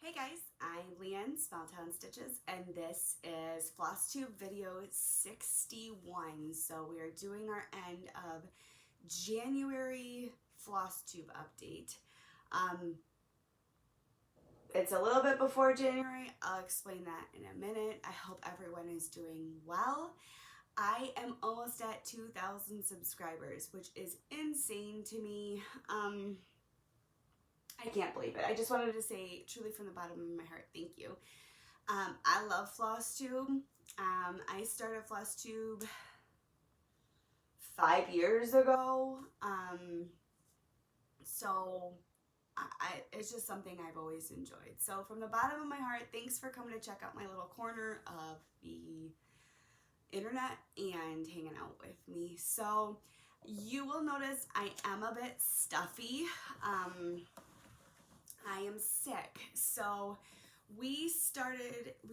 Hey guys, I'm Leanne, Small Town Stitches, and this is Flosstube video 61. So we are doing our end of January Flosstube update. It's a little bit before January. I'll explain that in a minute. I hope everyone is doing well. I am almost at 2,000 subscribers, which is insane to me. I can't believe it. I just wanted to say truly from the bottom of my heart, thank you. I love Flosstube. I started Flosstube 5 years ago. So it's just something I've always enjoyed. So from the bottom of my heart, thanks for coming to check out my little corner of the internet and hanging out with me. So you will notice I am a bit stuffy. I am sick. So we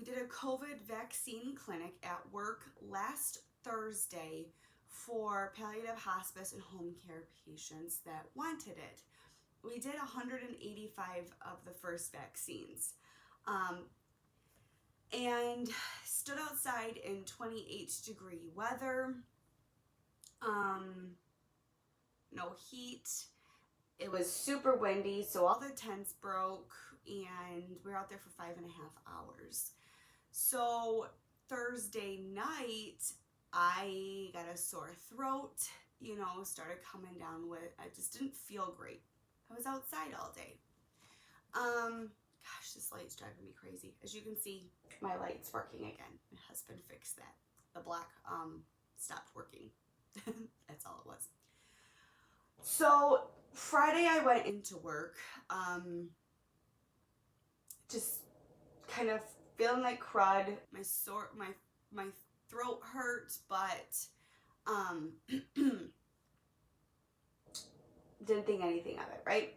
did a COVID vaccine clinic at work last Thursday for palliative hospice and home care patients that wanted it. We did 185 of the first vaccines and stood outside in 28-degree weather, no heat. It was super windy, so all the tents broke, and we were out there for 5.5 hours. So Thursday night, I got a sore throat, started coming down with, I just didn't feel great. I was outside all day. Gosh, this light's driving me crazy. As you can see, my light's working again. My husband fixed that. The black stopped working. That's all it was. So Friday I went into work, just kind of feeling like crud. My throat hurt, but didn't think anything of it, right?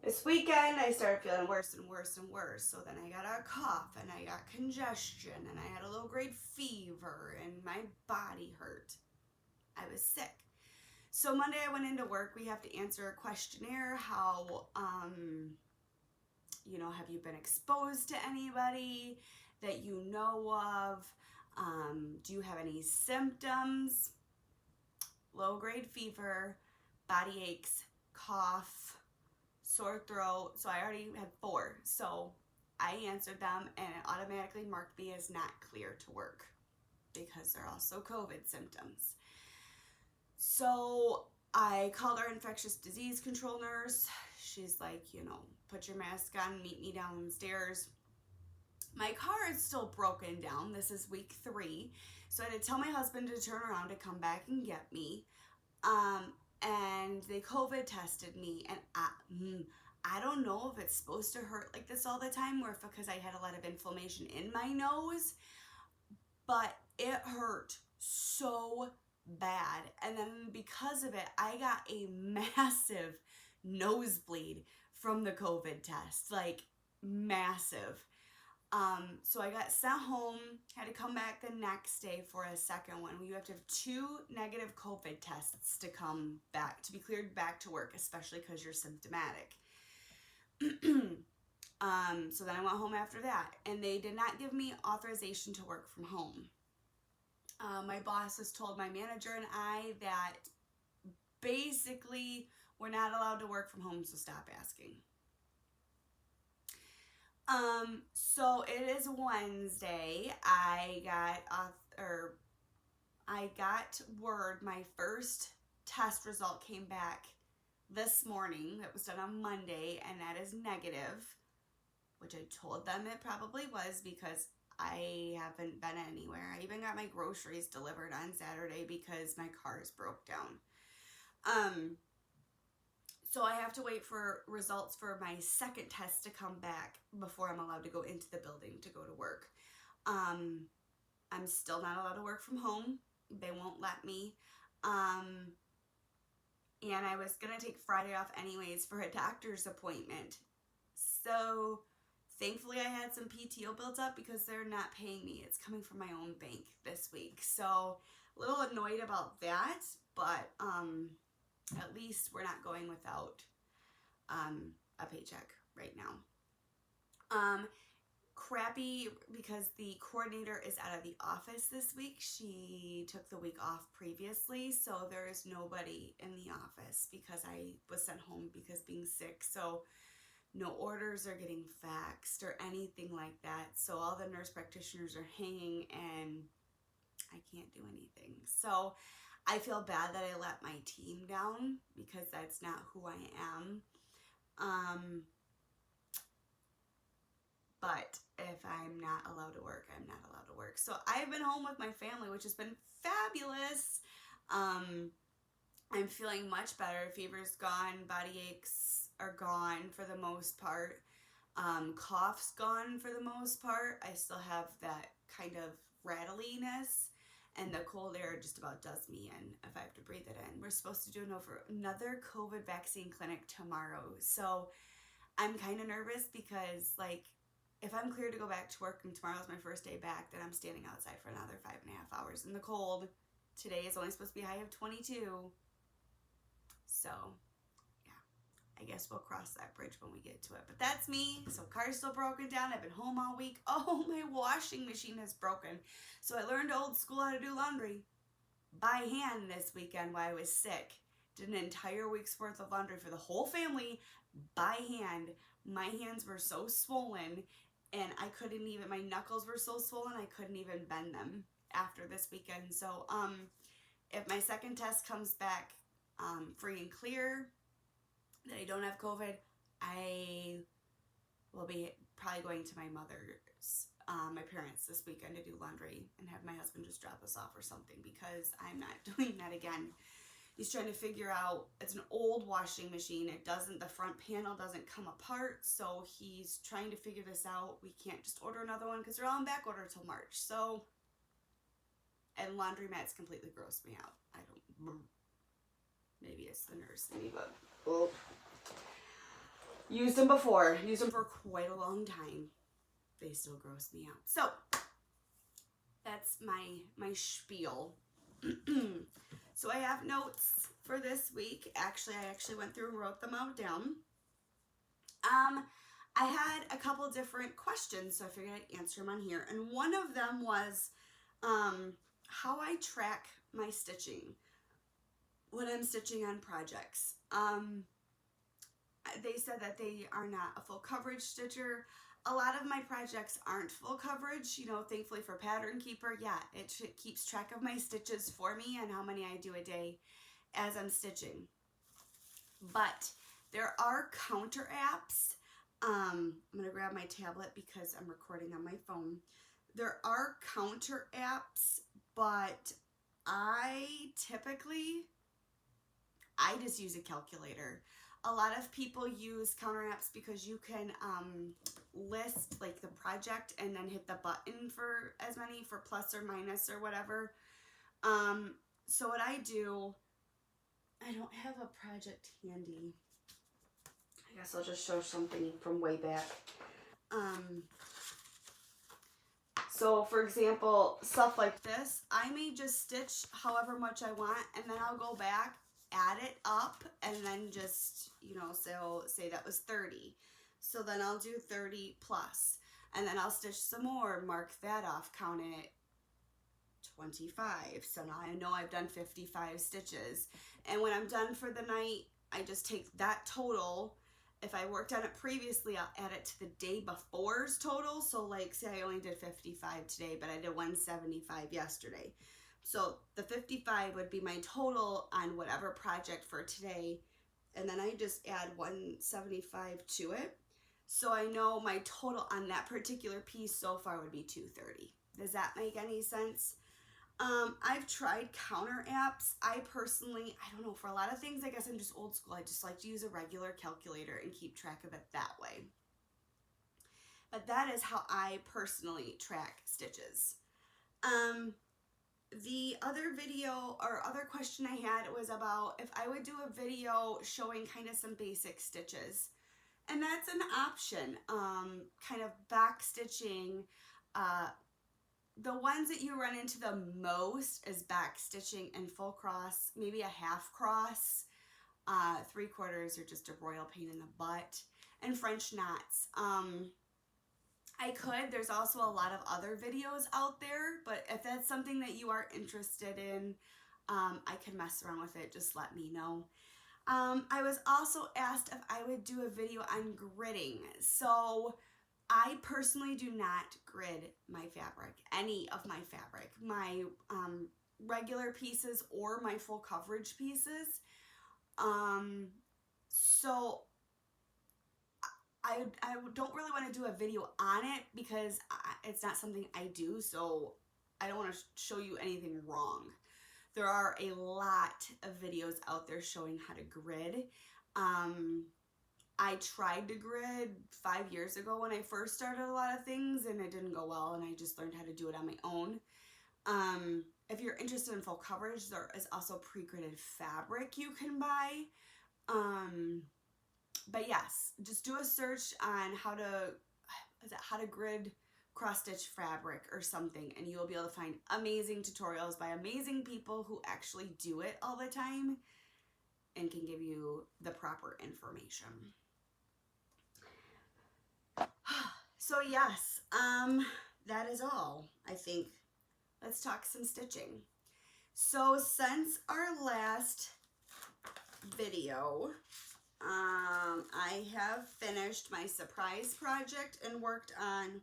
This weekend I started feeling worse and worse and worse. So then I got a cough and I got congestion and I had a low-grade fever and my body hurt. I was sick. So Monday I went into work. We have to answer a questionnaire. How, have you been exposed to anybody that you know of? Do you have any symptoms? Low-grade fever, body aches, cough, sore throat. So I already had 4. So I answered them and it automatically marked me as not clear to work because they're also COVID symptoms. So I called our infectious disease control nurse. She's like, put your mask on, meet me downstairs. My car is still broken down. This is week 3. So I had to tell my husband to turn around to come back and get me. And they COVID tested me. And I don't know if it's supposed to hurt like this all the time or if because I had a lot of inflammation in my nose. But it hurt so bad, and then because of it I got a massive nosebleed from the COVID test, like massive. So I got sent home, had to come back the next day for a second one. You have to have 2 negative COVID tests to come back, to be cleared back to work, especially because you're symptomatic. So then I went home after that, and they did not give me authorization to work from home. My boss has told my manager and I that basically we're not allowed to work from home, so stop asking. So it is Wednesday. I got word my first test result came back this morning. That was done on Monday, and that is negative, which I told them it probably was because I haven't been anywhere. I even got my groceries delivered on Saturday because my cars broke down. So I have to wait for results for my second test to come back before I'm allowed to go into the building to go to work. I'm still not allowed to work from home. They won't let me. And I was going to take Friday off anyways for a doctor's appointment. So thankfully I had some PTO built up because they're not paying me. It's coming from my own bank this week. So a little annoyed about that, but at least we're not going without a paycheck right now. Crappy because the coordinator is out of the office this week. She took the week off previously, so there is nobody in the office because I was sent home because being sick. So no orders are getting faxed or anything like that. So all the nurse practitioners are hanging and I can't do anything. So I feel bad that I let my team down because that's not who I am. But if I'm not allowed to work, I'm not allowed to work. So I've been home with my family, which has been fabulous. I'm feeling much better. Fever's gone. Body aches are gone for the most part. Cough's gone for the most part. I still have that kind of rattliness. And the cold air just about does me in if I have to breathe it in. We're supposed to do another COVID vaccine clinic tomorrow. So I'm kind of nervous because, like, if I'm cleared to go back to work and tomorrow's my first day back, then I'm standing outside for another 5.5 hours in the cold. Today is only supposed to be a high of 22. So, yeah, I guess we'll cross that bridge when we get to it. But that's me. So car's still broken down. I've been home all week. Oh, my washing machine is broken. So I learned old school how to do laundry by hand this weekend while I was sick. Did an entire week's worth of laundry for the whole family by hand. My hands were so swollen and I couldn't even, my knuckles were so swollen I couldn't even bend them after this weekend. So if my second test comes back free and clear, that I don't have COVID, I will be probably going to my mother's, my parents this weekend to do laundry and have my husband just drop us off or something because I'm not doing that again. He's trying to figure out, it's an old washing machine. The front panel doesn't come apart. So he's trying to figure this out. We can't just order another one because they're all in back order till March. So, and laundromats completely gross me out. Maybe it's the nurse in me, but used them before. Used them for quite a long time. They still gross me out. So, that's my spiel. So I have notes for this week. Actually, I went through and wrote them out down. I had a couple different questions, so I figured I'd answer them on here. And one of them was how I track my stitching when I'm stitching on projects. They said that they are not a full coverage stitcher. A lot of my projects aren't full coverage, you know, thankfully for Pattern Keeper, yeah, it keeps track of my stitches for me and how many I do a day as I'm stitching. But there are counter apps. I'm going to grab my tablet because I'm recording on my phone. There are counter apps, but I just use a calculator. A lot of people use counter apps because you can list like the project and then hit the button for as many for plus or minus or whatever. So what I do, I don't have a project handy. I guess I'll just show something from way back. So for example, stuff like this, I may just stitch however much I want and then I'll go back, add it up, and then just, you know, so say that was 30. So then I'll do 30 plus, and then I'll stitch some more, mark that off, count it 25. So now I know I've done 55 stitches. And when I'm done for the night, I just take that total. If I worked on it previously, I'll add it to the day before's total. So like, say I only did 55 today, but I did 175 yesterday. So the 55 would be my total on whatever project for today. And then I just add 175 to it. So I know my total on that particular piece so far would be 230. Does that make any sense? I've tried counter apps. I don't know, for a lot of things, I guess I'm just old school. I just like to use a regular calculator and keep track of it that way. But that is how I personally track stitches. The other video or other question I had was about if I would do a video showing kind of some basic stitches. And that's an option, kind of back stitching. The ones that you run into the most is back stitching and full cross, maybe a half cross. 3/4 are just a royal pain in the butt. And French knots. I could. There's also a lot of other videos out there, but if that's something that you are interested in, I can mess around with it. Just let me know. I was also asked if I would do a video on gridding. So I personally do not grid my fabric, any of my fabric, my regular pieces or my full coverage pieces. So I don't really want to do a video on it because it's not something I do, so I don't want to show you anything wrong. There are a lot of videos out there showing how to grid. I tried to grid 5 years ago when I first started a lot of things, and it didn't go well, and I just learned how to do it on my own. If you're interested in full coverage, there is also pre-gridded fabric you can buy. But yes, just do a search on how to grid cross-stitch fabric or something, and you'll be able to find amazing tutorials by amazing people who actually do it all the time and can give you the proper information. So yes, that is all, I think. Let's talk some stitching. So since our last video, I have finished my surprise project and worked on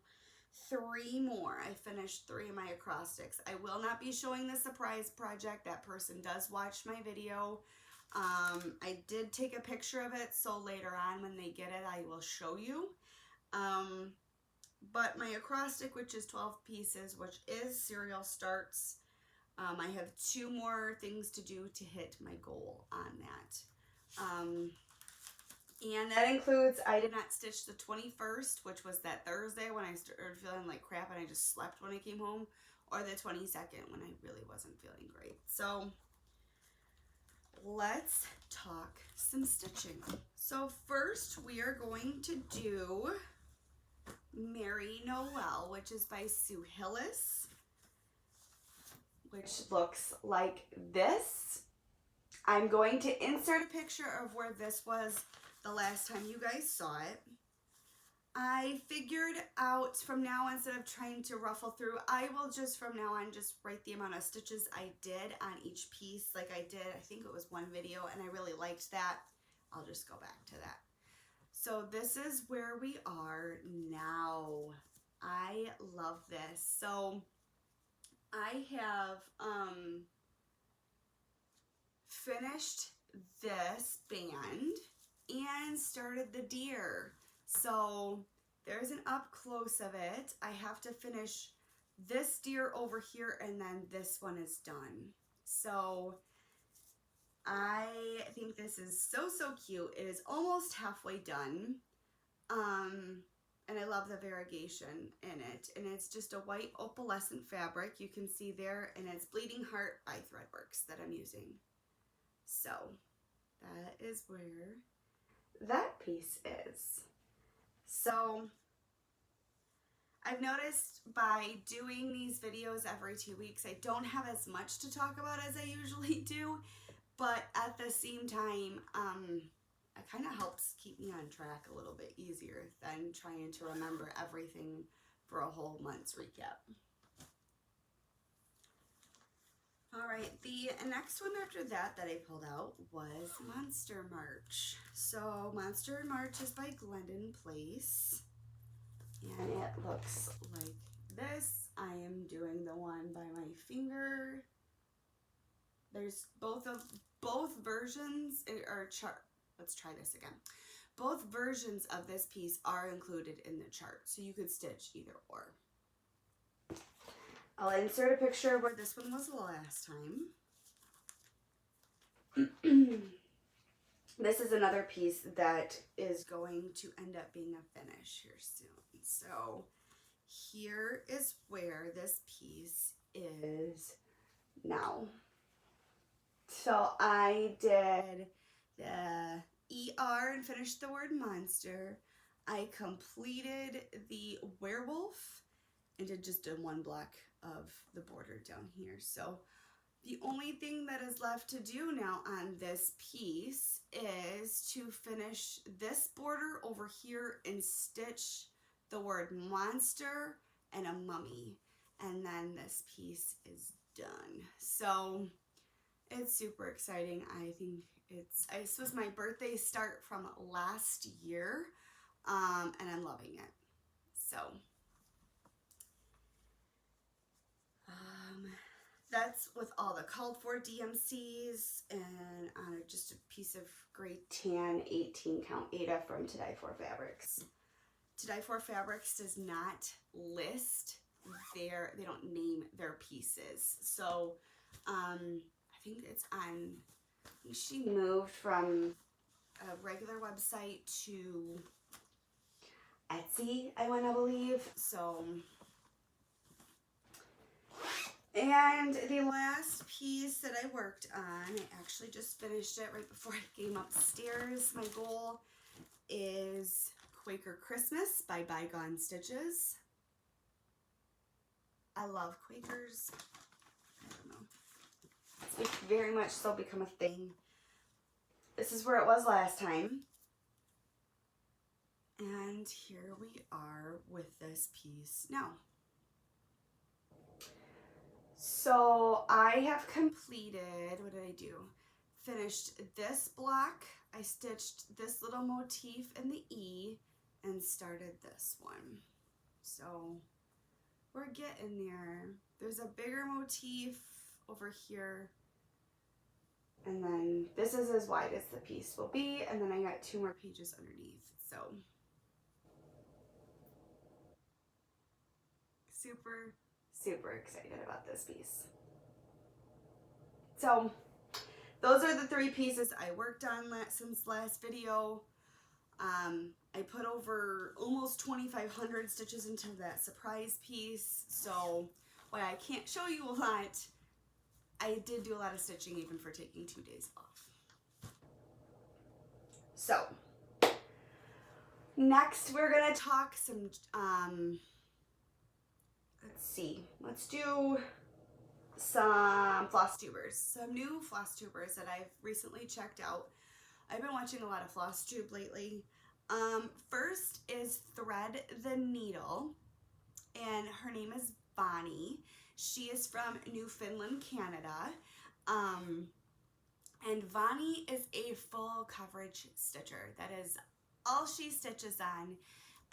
3 more. I finished 3 of my acrostics. I will not be showing the surprise project. That person does watch my video. I did take a picture of it, so later on when they get it, I will show you. But my acrostic, which is 12 pieces, which is serial starts, I have 2 more things to do to hit my goal on that. And that includes, I did not stitch the 21st, which was that Thursday when I started feeling like crap and I just slept when I came home, or the 22nd when I really wasn't feeling great. So let's talk some stitching. So first we are going to do Merry Noel, which is by Sue Hillis, which looks like this. I'm going to insert a picture of where this was the last time you guys saw it. I figured out from now, instead of trying to ruffle through, I will just from now on just write the amount of stitches I did on each piece like I did. I think it was 1 video and I really liked that. I'll just go back to that. So this is where we are now. I love this. So I have finished this band and started the deer. So there's an up close of it. I have to finish this deer over here and then this one is done. So I think this is so cute. It is almost halfway done. And I love the variegation in it. And it's just a white opalescent fabric. You can see there, and it's Bleeding Heart by Threadworks that I'm using. So that is where that piece is. So I've noticed by doing these videos every 2 weeks, I don't have as much to talk about as I usually do, but at the same time, it kind of helps keep me on track a little bit easier than trying to remember everything for a whole month's recap. Alright, the next one after that I pulled out was Monster March. So Monster March is by Glendon Place, and it looks like this. I am doing the one by my finger. There's both versions are chart. Let's try this again. Both versions of this piece are included in the chart, so you could stitch either or. I'll insert a picture where this one was the last time. This is another piece that is going to end up being a finish here soon. So here is where this piece is now. So I did the ER and finished the word monster. I completed the werewolf and did just 1 block of the border down here. So the only thing that is left to do now on this piece is to finish this border over here and stitch the word monster and a mummy, and then this piece is done. So it's super exciting. I think this was my birthday start from last year, and I'm loving it. So that's with all the called for DMCs and just a piece of gray tan 18 count Ada from To Die For Fabrics. To Die For Fabrics does not list they don't name their pieces. So I think it's on, she moved from a regular website to Etsy, I want to believe. So, and the last piece that I worked on, I actually just finished it right before I came upstairs. My goal is Quaker Christmas by Bygone Stitches. I love Quakers. I don't know. It's very much so become a thing. This is where it was last time. And here we are with this piece now. So I have completed, what did I do? Finished this block. I stitched this little motif in the E and started this one. So we're getting there. There's a bigger motif over here. And then this is as wide as the piece will be. And then I got 2 more pages underneath. So super, super excited about this piece. So those are the 3 pieces I worked on since last video. I put over almost 2,500 stitches into that surprise piece. So while I can't show you a lot, I did do a lot of stitching even for taking 2 days off. So next we're gonna talk some, let's do some Flosstubers, some new Flosstubers that I've recently checked out. I've been watching a lot of Flosstube lately. First is Thread the Needle, and her name is Vani. She is from Newfoundland, Canada. And Vani is a full coverage stitcher. That is all she stitches on,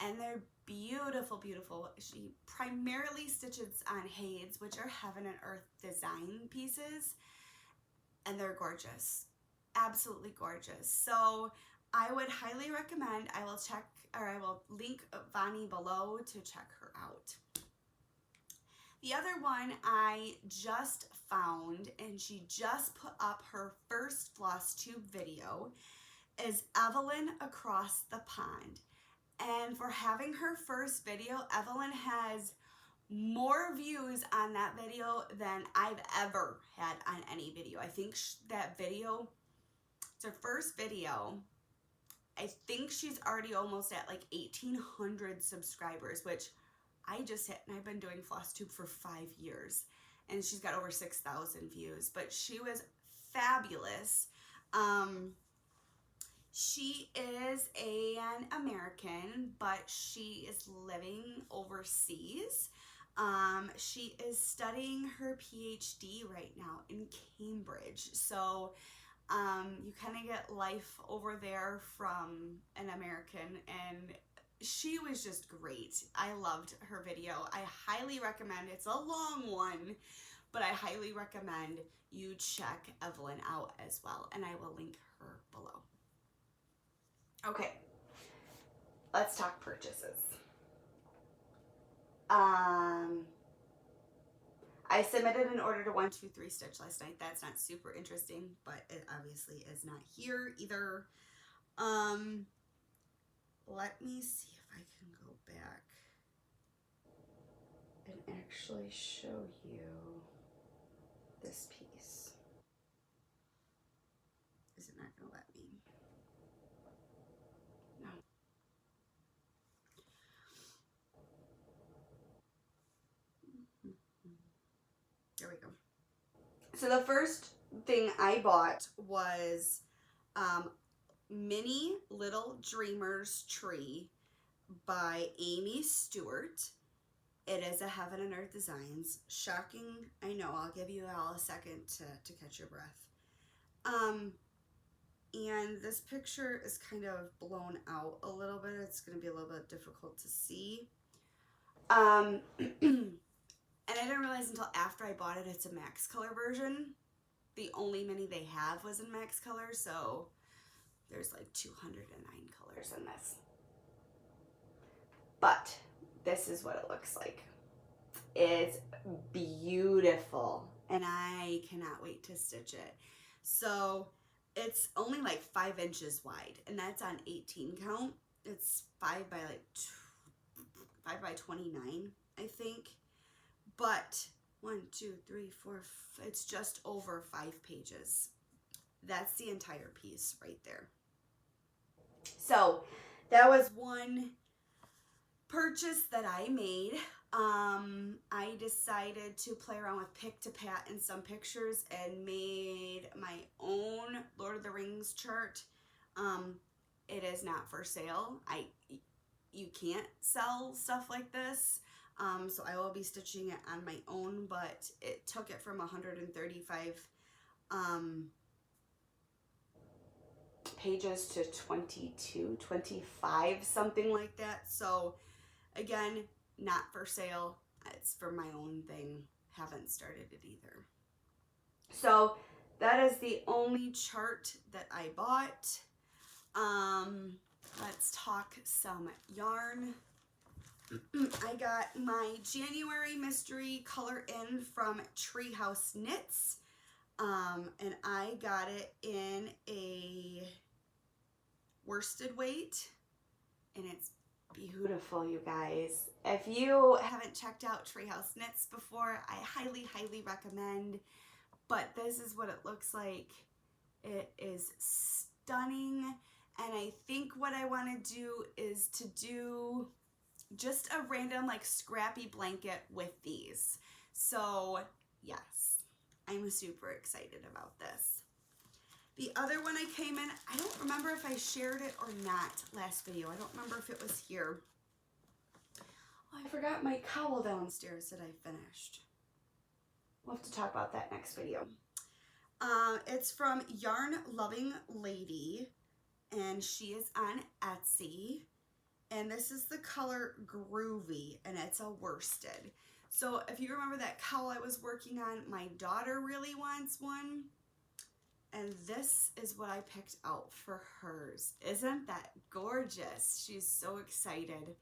and they're beautiful, beautiful. She primarily stitches on Hades, which are Heaven and Earth design pieces, and they're gorgeous, absolutely gorgeous. So I would highly recommend, I will link Vani below to check her out. The other one I just found, and she just put up her first Flosstube video, is Evelyn Across the Pond. And for having her first video, Evelyn has more views on that video than I've ever had on any video. I think that video, it's her first video. I think she's already almost at like 1,800 subscribers, which I just hit, and I've been doing Flosstube for 5 years, and she's got over 6,000 views, but she was fabulous. She is an American, but she is living overseas. She is studying her PhD right now in Cambridge. So you kind of get life over there from an American, and she was just great. I loved her video. I highly recommend, it's a long one, but I highly recommend you check Evelyn out as well, and I will link her below. Okay, let's talk purchases. I submitted an order to 123 Stitch last night. That's not super interesting, but it obviously is not here either. Let me see if I can go back and actually show you this piece. Is it not going to let me? No. There we go. So the first thing I bought was Mini Little Dreamers Tree. by Amy Stewart. It is a Heaven and Earth Designs. Shocking, I know. I'll give you all a second to catch your breath. And this picture is kind of blown out a little bit. It's going to be a little bit difficult to see. And I didn't realize until after I bought it, it's a max color version. The only mini they have was in max color, so there's like 209 colors in this. But this is what it looks like. It's beautiful, and I cannot wait to stitch it. So it's only like 5 inches wide, and that's on 18 count. It's 5 by 29, I think. But 1, 2, 3, 4, it's just over 5 pages. That's the entire piece right there. So that was one purchase that I made. I decided to play around with pick to pat in some pictures and made my own Lord of the Rings chart. It is not for sale. You can't sell stuff like this. So I will be stitching it on my own, but it took it from 135 pages to 22, 25, something like that. So again, not for sale. It's for my own thing. Haven't started it either. So that is the only chart that I bought. Let's talk some yarn. I got my January mystery color in from Treehouse Knits. And I got it in a worsted weight, and it's beautiful, you guys. If you haven't checked out Treehouse Knits before, I highly, highly recommend. But this is what it looks like. It is stunning, and I think what I want to do is to do just a random like scrappy blanket with these. So yes, I'm super excited about this. The other one I came in, I don't remember if I shared it or not last video. I don't remember if it was here. Oh, I forgot my cowl downstairs that I finished. We'll have to talk about that next video. It's from Yarn Loving Lady, and she is on Etsy. And this is the color Groovy, and it's a worsted. So if you remember that cowl I was working on, my daughter really wants one. And this is what I picked out for hers. Isn't that gorgeous? She's so excited.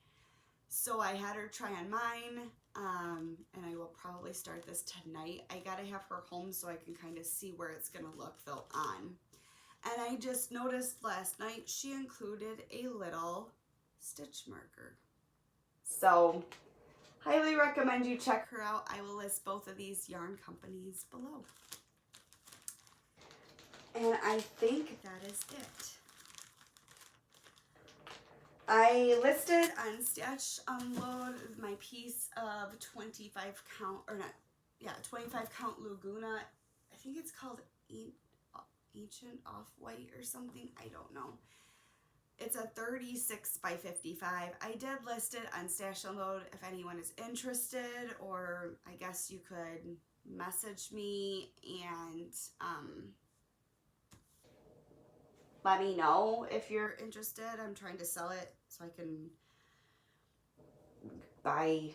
So I had her try on mine, and I will probably start this tonight. I gotta have her home so I can kind of see where it's gonna look though on. And I just noticed last night she included a little stitch marker. So highly recommend you check her out. I will list both of these yarn companies below. And I think that is it. I listed on Stash Unload my piece of 25 count, or not, yeah, 25 count Laguna. I think it's called Ancient Off-White or something. I don't know. It's a 36 by 55. I did list it on Stash Unload if anyone is interested, or I guess you could message me and let me know if you're interested. I'm trying to sell it so I can buy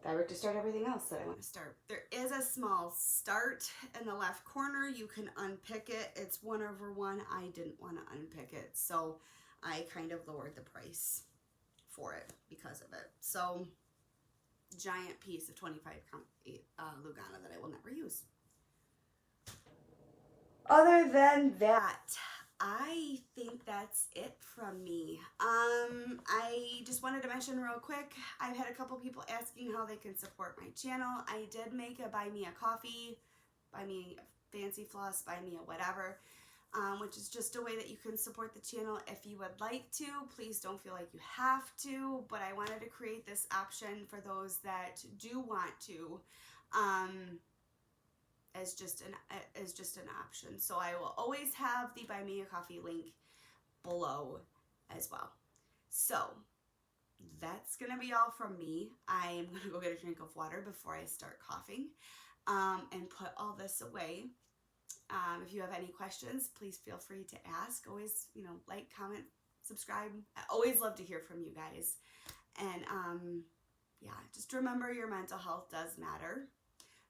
fabric to start everything else that I want to start. There is a small start in the left corner. You can unpick it. It's 1/1. I didn't want to unpick it, so I kind of lowered the price for it because of it. So giant piece of 25 count Lugana that I will never use. Other than that, I think that's it from me. I just wanted to mention real quick, I've had a couple people asking how they can support my channel. I did make a buy me a coffee, buy me a fancy floss, buy me a whatever, which is just a way that you can support the channel if you would like to. Please don't feel like you have to, but I wanted to create this option for those that do want to, as just an option. So I will always have the buy me a coffee link below as well. So that's going to be all from me. I'm going to go get a drink of water before I start coughing and put all this away. If you have any questions, please feel free to ask. Always, like, comment, subscribe. I always love to hear from you guys. And yeah, just remember your mental health does matter.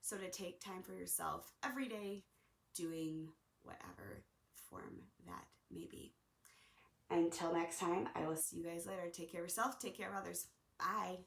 So to take time for yourself every day, doing whatever form that may be. Until next time, I will see you guys later. Take care of yourself. Take care of others. Bye.